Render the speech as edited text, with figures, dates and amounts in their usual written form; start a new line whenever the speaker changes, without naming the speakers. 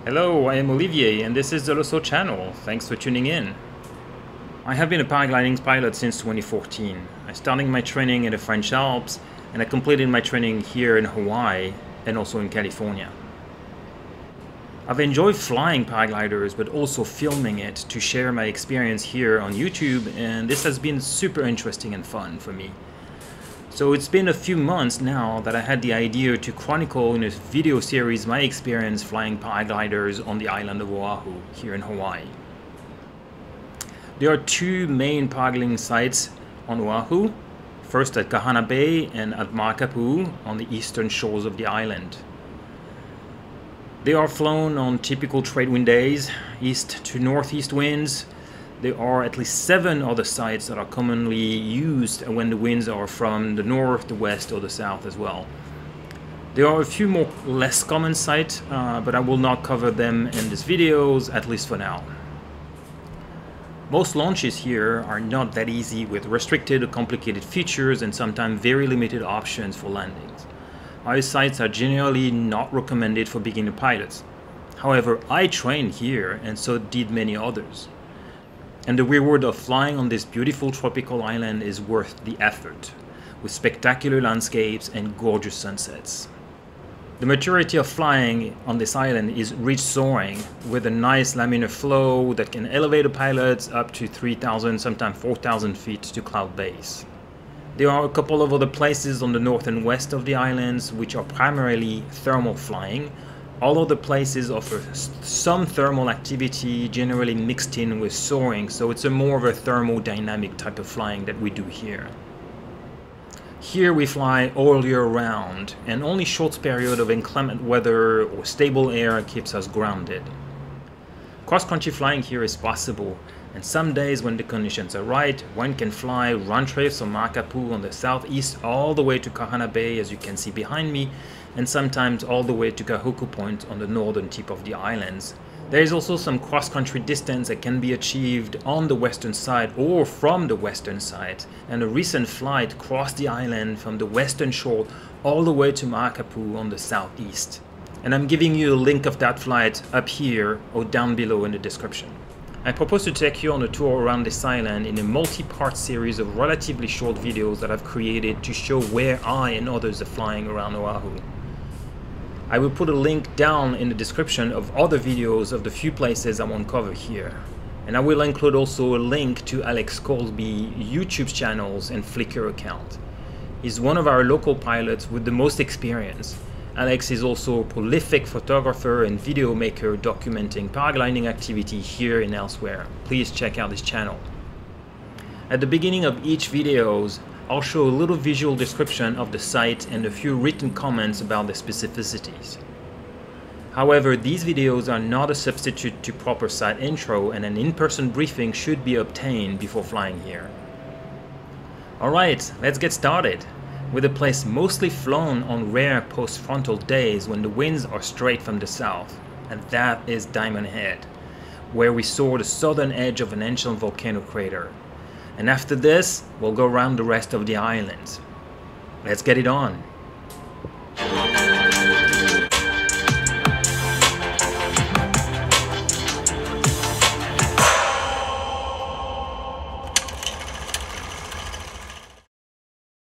Hello, I am Olivier and this is the Loso channel. Thanks for tuning in. I have been a paragliding pilot since 2014. I started my training in the French Alps and I completed my training here in Hawaii and also in California. I've enjoyed flying paragliders but also filming it to share my experience here on YouTube, and this has been super interesting and fun for me. So it's been a few months now that I had the idea to chronicle in a video series my experience flying paragliders on the island of Oahu here in Hawaii. There are two main paragliding sites on Oahu, first at Kahana Bay and at Makapu'u on the eastern shores of the island. They are flown on typical trade wind days, east to northeast winds. There are at least 7 other sites that are commonly used when the winds are from the north, the west or the south as well. There are a few more less common sites, but I will not cover them in this video, at least for now. Most launches here are not that easy, with restricted or complicated features and sometimes very limited options for landings. Our sites are generally not recommended for beginner pilots. However, I trained here and so did many others. And the reward of flying on this beautiful tropical island is worth the effort, with spectacular landscapes and gorgeous sunsets. The majority of flying on this island is ridge soaring, with a nice laminar flow that can elevate the pilots up to 3,000, sometimes 4,000 feet to cloud base. There are a couple of other places on the north and west of the islands which are primarily thermal flying. All other places offer some thermal activity, generally mixed in with soaring, so it's a more of a thermodynamic type of flying that we do here. Here we fly all year round, and only short period of inclement weather or stable air keeps us grounded. Cross-country flying here is possible, and some days when the conditions are right, one can fly round trips from Makapu'u on the southeast all the way to Kahana Bay, as you can see behind me, and sometimes all the way to Kahuku Point on the northern tip of the islands. There is also some cross-country distance that can be achieved on the western side or from the western side, and a recent flight crossed the island from the western shore all the way to Makapu'u on the southeast. And I'm giving you a link of that flight up here or down below in the description. I propose to take you on a tour around this island in a multi-part series of relatively short videos that I've created to show where I and others are flying around Oahu. I will put a link down in the description of other videos of the few places I won't cover here. And I will include also a link to Alex Colby's YouTube channels and Flickr account. He's one of our local pilots with the most experience. Alex is also a prolific photographer and video maker documenting paragliding activity here and elsewhere. Please check out his channel. At the beginning of each video, I'll show a little visual description of the site and a few written comments about the specificities. However, these videos are not a substitute to proper site intro, and an in-person briefing should be obtained before flying here. Alright, let's get started. With a place mostly flown on rare post-frontal days when the winds are straight from the south, and that is Diamond Head, where we soar the southern edge of an ancient volcano crater. And after this, we'll go around the rest of the island. Let's get it on!